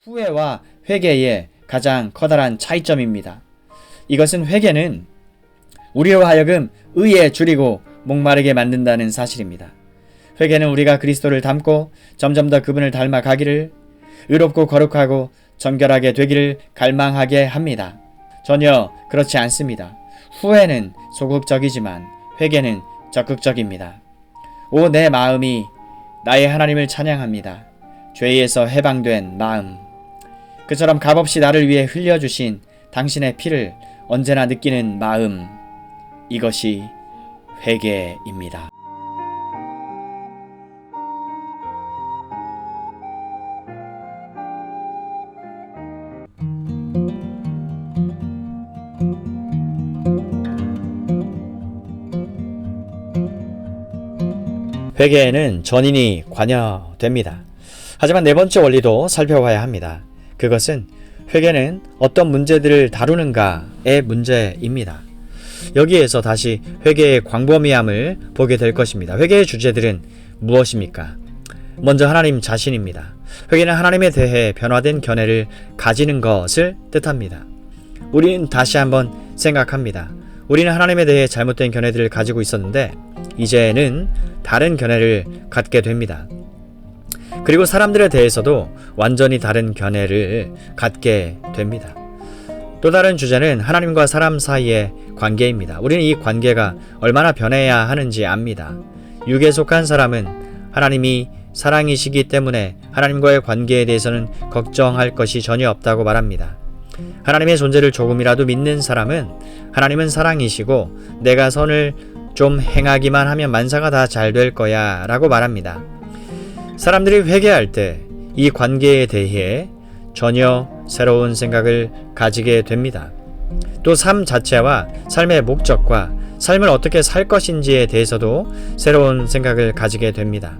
후회와 회개의 가장 커다란 차이점입니다. 이것은 회개는 우리로 하여금 의에 줄이고 목마르게 만든다는 사실입니다. 회개는 우리가 그리스도를 닮고 점점 더 그분을 닮아가기를, 의롭고 거룩하고 정결하게 되기를 갈망하게 합니다. 전혀 그렇지 않습니다. 후회는 소극적이지만 회개는 적극적입니다. 오, 내 마음이 나의 하나님을 찬양합니다. 죄에서 해방된 마음, 그처럼 값없이 나를 위해 흘려주신 당신의 피를 언제나 느끼는 마음, 이것이 회개입니다. 회개에는 전인이 관여됩니다. 하지만 네 번째 원리도 살펴봐야 합니다. 그것은 회개는 어떤 문제들을 다루는가의 문제입니다. 여기에서 다시 회개의 광범위함을 보게 될 것입니다. 회개의 주제들은 무엇입니까? 먼저 하나님 자신입니다. 회개는 하나님에 대해 변화된 견해를 가지는 것을 뜻합니다. 우리는 다시 한번 생각합니다. 우리는 하나님에 대해 잘못된 견해들을 가지고 있었는데 이제는 다른 견해를 갖게 됩니다. 그리고 사람들에 대해서도 완전히 다른 견해를 갖게 됩니다. 또 다른 주제는 하나님과 사람 사이의 관계입니다. 우리는 이 관계가 얼마나 변해야 하는지 압니다. 육에 속한 사람은 하나님이 사랑이시기 때문에 하나님과의 관계에 대해서는 걱정할 것이 전혀 없다고 말합니다. 하나님의 존재를 조금이라도 믿는 사람은 하나님은 사랑이시고 내가 선을 좀 행하기만 하면 만사가 다 잘 될 거야 라고 말합니다. 사람들이 회개할 때 이 관계에 대해 전혀 새로운 생각을 가지게 됩니다. 또 삶 자체와 삶의 목적과 삶을 어떻게 살 것인지에 대해서도 새로운 생각을 가지게 됩니다.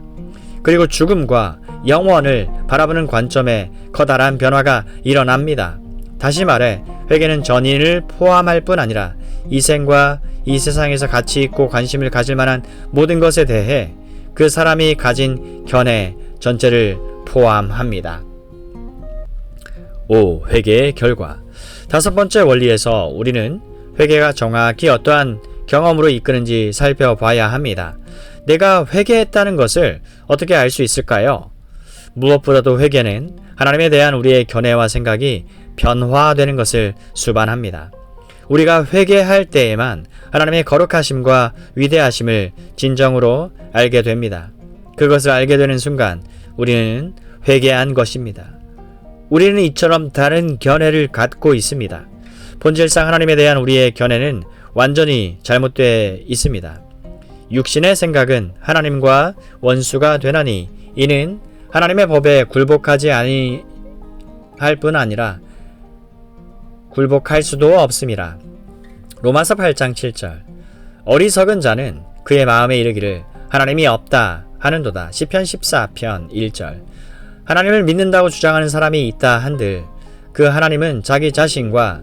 그리고 죽음과 영원을 바라보는 관점에 커다란 변화가 일어납니다. 다시 말해 회개는 전인을 포함할 뿐 아니라 이 생과 이 세상에서 가치 있고 관심을 가질 만한 모든 것에 대해 그 사람이 가진 견해 전체를 포함합니다. 5. 회개의 결과. 다섯 번째 원리에서 우리는 회개가 정확히 어떠한 경험으로 이끄는지 살펴봐야 합니다. 내가 회개했다는 것을 어떻게 알 수 있을까요? 무엇보다도 회개는 하나님에 대한 우리의 견해와 생각이 변화되는 것을 수반합니다. 우리가 회개할 때에만 하나님의 거룩하심과 위대하심을 진정으로 알게 됩니다. 그것을 알게 되는 순간 우리는 회개한 것입니다. 우리는 이처럼 다른 견해를 갖고 있습니다. 본질상 하나님에 대한 우리의 견해는 완전히 잘못되어 있습니다. 육신의 생각은 하나님과 원수가 되나니 이는 하나님의 법에 굴복하지 아니할 뿐 아니라 굴복할 수도 없음이라. 로마서 8장 7절. 어리석은 자는 그의 마음에 이르기를 하나님이 없다 하는도다. 시편 14편 1절. 하나님을 믿는다고 주장하는 사람이 있다 한들 그 하나님은 자기 자신과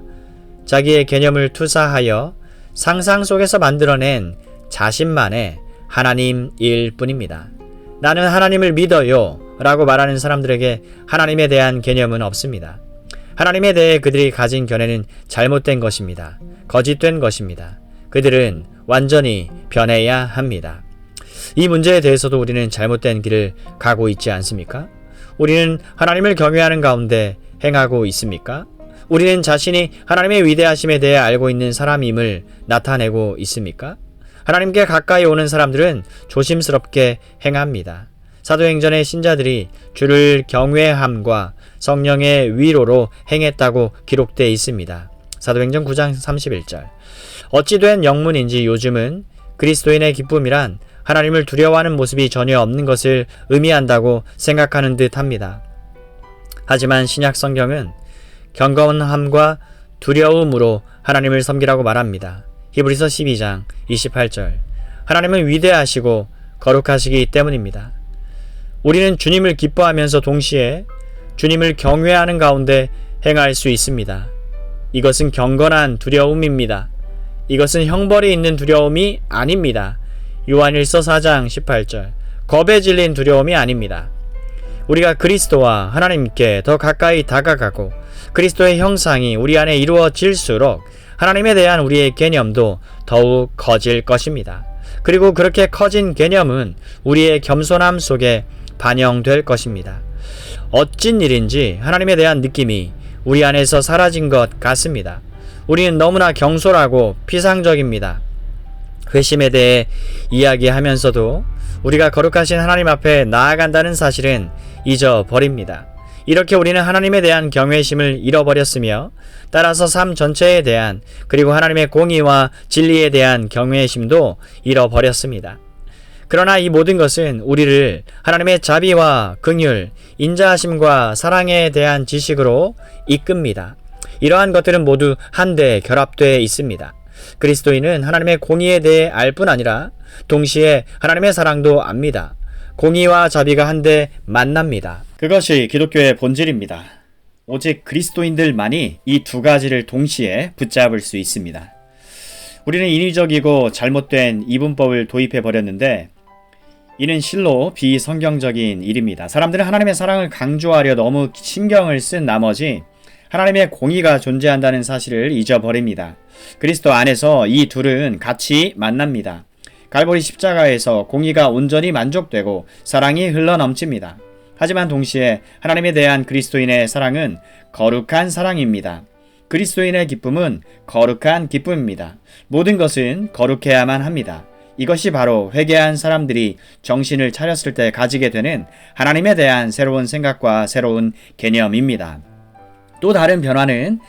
자기의 개념을 투사하여 상상 속에서 만들어낸 자신만의 하나님일 뿐입니다. 나는 하나님을 믿어요 라고 말하는 사람들에게 하나님에 대한 개념은 없습니다. 하나님에 대해 그들이 가진 견해는 잘못된 것입니다. 거짓된 것입니다. 그들은 완전히 변해야 합니다. 이 문제에 대해서도 우리는 잘못된 길을 가고 있지 않습니까? 우리는 하나님을 경외하는 가운데 행하고 있습니까? 우리는 자신이 하나님의 위대하심에 대해 알고 있는 사람임을 나타내고 있습니까? 하나님께 가까이 오는 사람들은 조심스럽게 행합니다. 사도행전의 신자들이 주를 경외함과 성령의 위로로 행했다고 기록되어 있습니다. 사도행전 9장 31절. 어찌된 영문인지 요즘은 그리스도인의 기쁨이란 하나님을 두려워하는 모습이 전혀 없는 것을 의미한다고 생각하는 듯 합니다. 하지만 신약 성경은 경건함과 두려움으로 하나님을 섬기라고 말합니다. 히브리서 12장 28절. 하나님은 위대하시고 거룩하시기 때문입니다. 우리는 주님을 기뻐하면서 동시에 주님을 경외하는 가운데 행할 수 있습니다. 이것은 경건한 두려움입니다. 이것은 형벌이 있는 두려움이 아닙니다. 요한일서 4장 18절. 겁에 질린 두려움이 아닙니다. 우리가 그리스도와 하나님께 더 가까이 다가가고 그리스도의 형상이 우리 안에 이루어질수록 하나님에 대한 우리의 개념도 더욱 커질 것입니다. 그리고 그렇게 커진 개념은 우리의 겸손함 속에 반영될 것입니다. 어찐 일인지 하나님에 대한 느낌이 우리 안에서 사라진 것 같습니다. 우리는 너무나 경솔하고 피상적입니다. 회심에 대해 이야기하면서도 우리가 거룩하신 하나님 앞에 나아간다는 사실은 잊어버립니다. 이렇게 우리는 하나님에 대한 경외심을 잃어버렸으며 따라서 삶 전체에 대한 그리고 하나님의 공의와 진리에 대한 경외심도 잃어버렸습니다. 그러나 이 모든 것은 우리를 하나님의 자비와 긍휼, 인자하심과 사랑에 대한 지식으로 이끕니다. 이러한 것들은 모두 한데 결합되어 있습니다. 그리스도인은 하나님의 공의에 대해 알 뿐 아니라 동시에 하나님의 사랑도 압니다. 공의와 자비가 한데 만납니다. 그것이 기독교의 본질입니다. 오직 그리스도인들만이 이 두 가지를 동시에 붙잡을 수 있습니다. 우리는 인위적이고 잘못된 이분법을 도입해 버렸는데 이는 실로 비성경적인 일입니다. 사람들은 하나님의 사랑을 강조하려 너무 신경을 쓴 나머지 하나님의 공의가 존재한다는 사실을 잊어버립니다. 그리스도 안에서 이 둘은 같이 만납니다. 갈보리 십자가에서 공의가 온전히 만족되고 사랑이 흘러넘칩니다. 하지만 동시에 하나님에 대한 그리스도인의 사랑은 거룩한 사랑입니다. 그리스도인의 기쁨은 거룩한 기쁨입니다. 모든 것은 거룩해야만 합니다. 이것이 바로 회개한 사람들이 정신을 차렸을 때 가지게 되는 하나님에 대한 새로운 생각과 새로운 개념입니다. 또 다른 변화는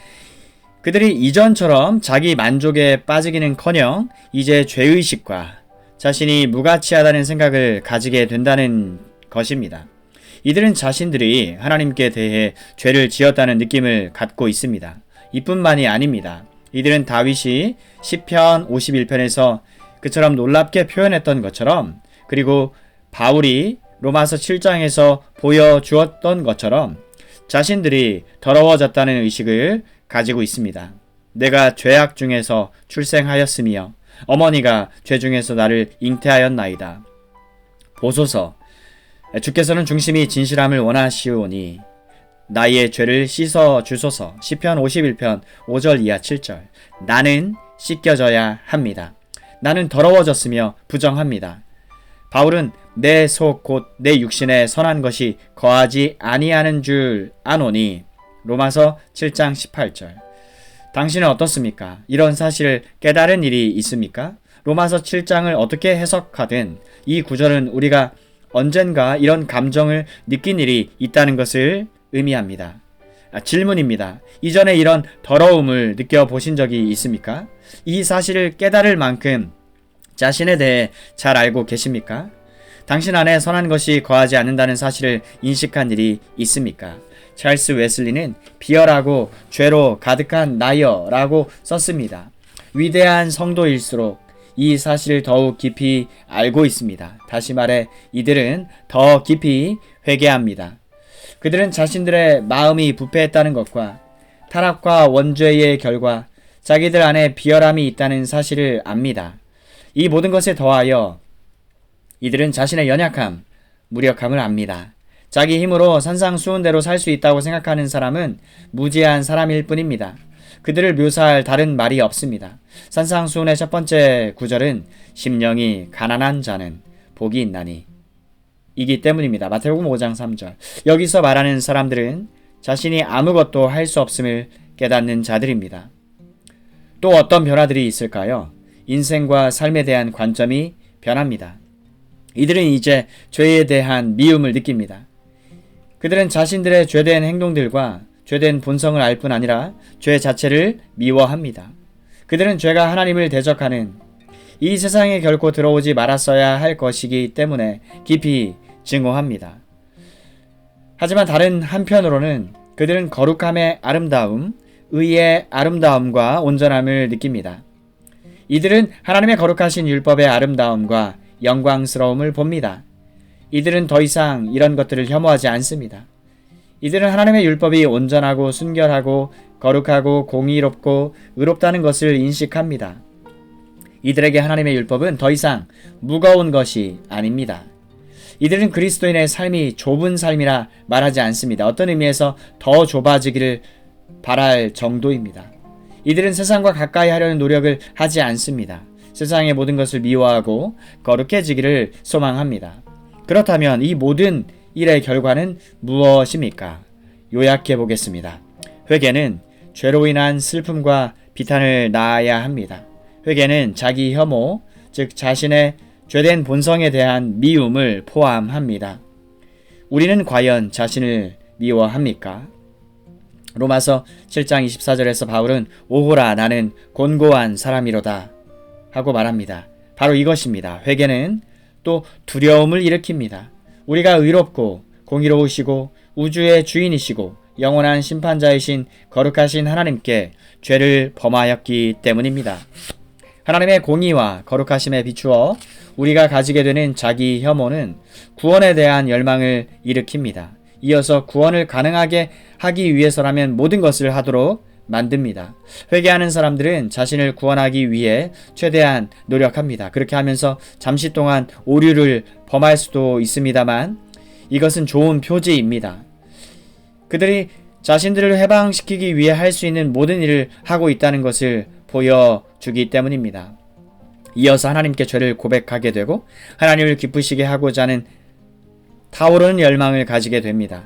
그들이 이전처럼 자기 만족에 빠지기는커녕 이제 죄의식과 자신이 무가치하다는 생각을 가지게 된다는 것입니다. 이들은 자신들이 하나님께 대해 죄를 지었다는 느낌을 갖고 있습니다. 이뿐만이 아닙니다. 이들은 다윗이 시편 51편에서 그처럼 놀랍게 표현했던 것처럼, 그리고 바울이 로마서 7장에서 보여주었던 것처럼 자신들이 더러워졌다는 의식을 가지고 있습니다. 내가 죄악 중에서 출생하였으며 어머니가 죄 중에서 나를 잉태하였나이다. 보소서, 주께서는 중심이 진실함을 원하시오니 나의 죄를 씻어 주소서. 시편 51편 5절 이하 7절. 나는 씻겨져야 합니다. 나는 더러워졌으며 부정합니다. 바울은 내 속 곧 내 육신에 선한 것이 거하지 아니하는 줄 아노니. 로마서 7장 18절. 당신은 어떻습니까? 이런 사실을 깨달은 일이 있습니까? 로마서 7장을 어떻게 해석하든 이 구절은 우리가 언젠가 이런 감정을 느낀 일이 있다는 것을 의미합니다. 질문입니다. 이전에 이런 더러움을 느껴보신 적이 있습니까? 이 사실을 깨달을 만큼 자신에 대해 잘 알고 계십니까? 당신 안에 선한 것이 거하지 않는다는 사실을 인식한 일이 있습니까? 찰스 웨슬리는 비열하고 죄로 가득한 나여라고 썼습니다. 위대한 성도일수록 이 사실을 더욱 깊이 알고 있습니다. 다시 말해 이들은 더 깊이 회개합니다. 그들은 자신들의 마음이 부패했다는 것과 타락과 원죄의 결과 자기들 안에 비열함이 있다는 사실을 압니다. 이 모든 것에 더하여 이들은 자신의 연약함, 무력함을 압니다. 자기 힘으로 산상수훈대로 살 수 있다고 생각하는 사람은 무지한 사람일 뿐입니다. 그들을 묘사할 다른 말이 없습니다. 산상수훈의 첫 번째 구절은 심령이 가난한 자는 복이 있나니 이기 때문입니다. 마태복음 5장 3절. 여기서 말하는 사람들은 자신이 아무것도 할 수 없음을 깨닫는 자들입니다. 또 어떤 변화들이 있을까요? 인생과 삶에 대한 관점이 변합니다. 이들은 이제 죄에 대한 미움을 느낍니다. 그들은 자신들의 죄된 행동들과 죄된 본성을 알 뿐 아니라 죄 자체를 미워합니다. 그들은 죄가 하나님을 대적하는 이 세상에 결코 들어오지 말았어야 할 것이기 때문에 깊이 증오합니다. 하지만 다른 한편으로는 그들은 거룩함의 아름다움, 의의 아름다움과 온전함을 느낍니다. 이들은 하나님의 거룩하신 율법의 아름다움과 영광스러움을 봅니다. 이들은 더 이상 이런 것들을 혐오하지 않습니다. 이들은 하나님의 율법이 온전하고 순결하고 거룩하고 공의롭고 의롭다는 것을 인식합니다. 이들에게 하나님의 율법은 더 이상 무거운 것이 아닙니다. 이들은 그리스도인의 삶이 좁은 삶이라 말하지 않습니다. 어떤 의미에서 더 좁아지기를 바랄 정도입니다. 이들은 세상과 가까이 하려는 노력을 하지 않습니다. 세상의 모든 것을 미워하고 거룩해지기를 소망합니다. 그렇다면 이 모든 일의 결과는 무엇입니까? 요약해 보겠습니다. 회개는 죄로 인한 슬픔과 비탄을 낳아야 합니다. 회개는 자기 혐오, 즉 자신의 죄된 본성에 대한 미움을 포함합니다. 우리는 과연 자신을 미워합니까? 로마서 7장 24절에서 바울은 오호라 나는 곤고한 사람이로다 하고 말합니다. 바로 이것입니다. 회개는 또 두려움을 일으킵니다. 우리가 의롭고 공의로우시고 우주의 주인이시고 영원한 심판자이신 거룩하신 하나님께 죄를 범하였기 때문입니다. 하나님의 공의와 거룩하심에 비추어 우리가 가지게 되는 자기 혐오는 구원에 대한 열망을 일으킵니다. 이어서 구원을 가능하게 하기 위해서라면 모든 것을 하도록 만듭니다. 회개하는 사람들은 자신을 구원하기 위해 최대한 노력합니다. 그렇게 하면서 잠시 동안 오류를 범할 수도 있습니다만 이것은 좋은 표지입니다. 그들이 자신들을 해방시키기 위해 할 수 있는 모든 일을 하고 있다는 것을 보여주기 때문입니다. 이어서 하나님께 죄를 고백하게 되고 하나님을 기쁘시게 하고자 하는 타오르는 열망을 가지게 됩니다.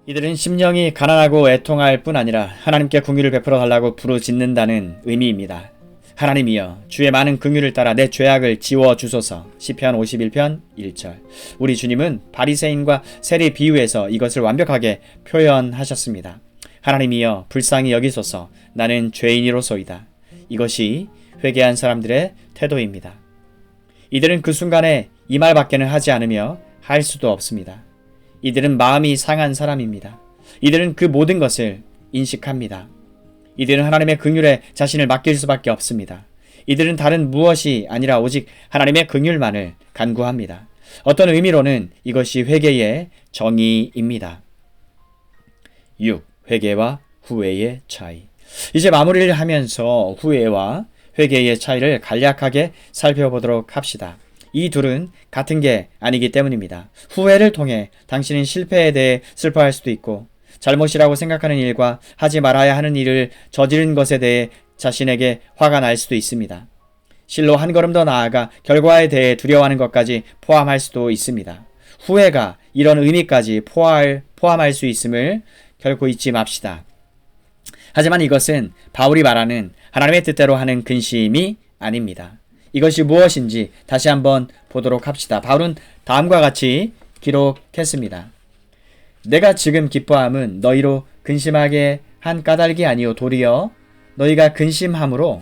이들은 심령이 가난하고 애통할 뿐 아니라 하나님께 긍휼을 베풀어 달라고 부르짖는다는 의미입니다. 하나님이여 주의 많은 긍휼을 따라 내 죄악을 지워 주소서. 시편 51편 1절. 우리 주님은 바리새인과 세리 비유에서 이것을 완벽하게 표현하셨습니다. 하나님이여 불쌍히 여기소서. 나는 죄인이로소이다. 이것이 회개한 사람들의 태도입니다. 이들은 그 순간에 이 말밖에는 하지 않으며 할 수도 없습니다. 이들은 마음이 상한 사람입니다. 이들은 그 모든 것을 인식합니다. 이들은 하나님의 긍휼에 자신을 맡길 수밖에 없습니다. 이들은 다른 무엇이 아니라 오직 하나님의 긍휼만을 간구합니다. 어떤 의미로는 이것이 회개의 정의입니다. 6. 회개와 후회의 차이. 이제 마무리를 하면서 후회와 회개의 차이를 간략하게 살펴보도록 합시다. 이 둘은 같은 게 아니기 때문입니다. 후회를 통해 당신은 실패에 대해 슬퍼할 수도 있고 잘못이라고 생각하는 일과 하지 말아야 하는 일을 저지른 것에 대해 자신에게 화가 날 수도 있습니다. 실로 한 걸음 더 나아가 결과에 대해 두려워하는 것까지 포함할 수도 있습니다. 후회가 이런 의미까지 포함할 수 있음을 결코 잊지 맙시다. 하지만 이것은 바울이 말하는 하나님의 뜻대로 하는 근심이 아닙니다. 이것이 무엇인지 다시 한번 보도록 합시다. 바울은 다음과 같이 기록했습니다. 내가 지금 기뻐함은 너희로 근심하게 한 까닭이 아니요 도리어 너희가 근심함으로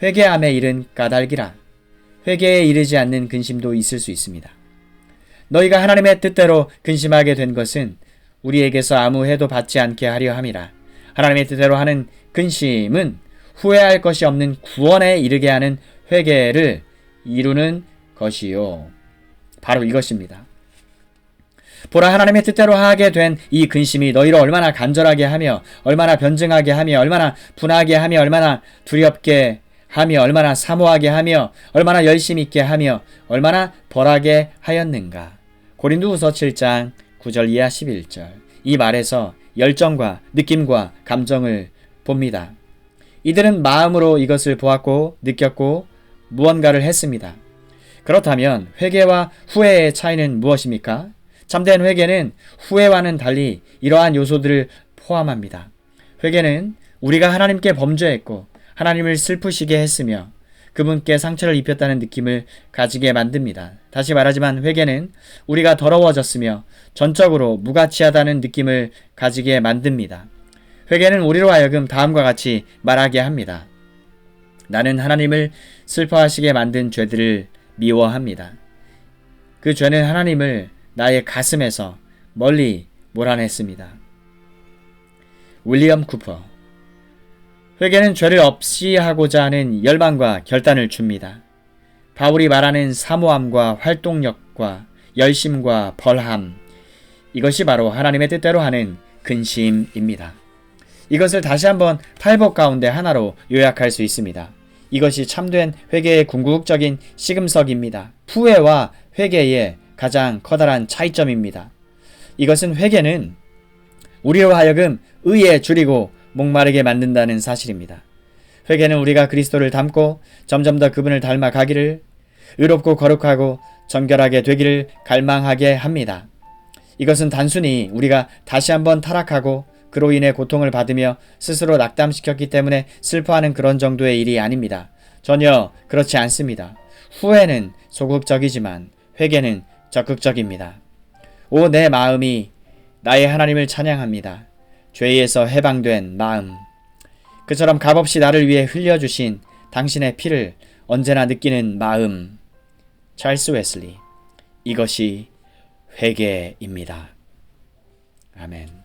회개함에 이른 까닭이라. 회개에 이르지 않는 근심도 있을 수 있습니다. 너희가 하나님의 뜻대로 근심하게 된 것은 우리에게서 아무 해도 받지 않게 하려 함이라. 하나님의 뜻대로 하는 근심은 후회할 것이 없는 구원에 이르게 하는 회개를 이루는 것이요. 바로 이것입니다. 보라, 하나님의 뜻대로 하게 된 이 근심이 너희를 얼마나 간절하게 하며 얼마나 변증하게 하며 얼마나 분하게 하며 얼마나 두렵게 하며 얼마나 사모하게 하며 얼마나 열심 있게 하며 얼마나 벌하게 하였는가. 고린도후서 7장 9절 이하 11절. 이 말에서 열정과 느낌과 감정을 봅니다. 이들은 마음으로 이것을 보았고 느꼈고 무언가를 했습니다. 그렇다면 회개와 후회의 차이는 무엇입니까? 참된 회개는 후회와는 달리 이러한 요소들을 포함합니다. 회개는 우리가 하나님께 범죄했고 하나님을 슬프시게 했으며 그분께 상처를 입혔다는 느낌을 가지게 만듭니다. 다시 말하지만 회개는 우리가 더러워졌으며 전적으로 무가치하다는 느낌을 가지게 만듭니다. 회개는 우리로 하여금 다음과 같이 말하게 합니다. 나는 하나님을 슬퍼하시게 만든 죄들을 미워합니다. 그 죄는 하나님을 나의 가슴에서 멀리 몰아냈습니다. 윌리엄 쿠퍼. 회개는 죄를 없이 하고자 하는 열망과 결단을 줍니다. 바울이 말하는 사모함과 활동력과 열심과 벌함, 이것이 바로 하나님의 뜻대로 하는 근심입니다. 이것을 다시 한번 팔복 가운데 하나로 요약할 수 있습니다. 이것이 참된 회개의 궁극적인 시금석입니다. 후회와 회개의 가장 커다란 차이점입니다. 이것은 회개는 우리로 하여금 의에 줄이고 목마르게 만든다는 사실입니다. 회개는 우리가 그리스도를 닮고 점점 더 그분을 닮아 가기를, 의롭고 거룩하고 정결하게 되기를 갈망하게 합니다. 이것은 단순히 우리가 다시 한번 타락하고 그로 인해 고통을 받으며 스스로 낙담시켰기 때문에 슬퍼하는 그런 정도의 일이 아닙니다. 전혀 그렇지 않습니다. 후회는 소극적이지만 회개는 적극적입니다. 오, 내 마음이 나의 하나님을 찬양합니다. 죄에서 해방된 마음. 그처럼 값없이 나를 위해 흘려주신 당신의 피를 언제나 느끼는 마음. 찰스 웨슬리. 이것이 회개입니다. 아멘.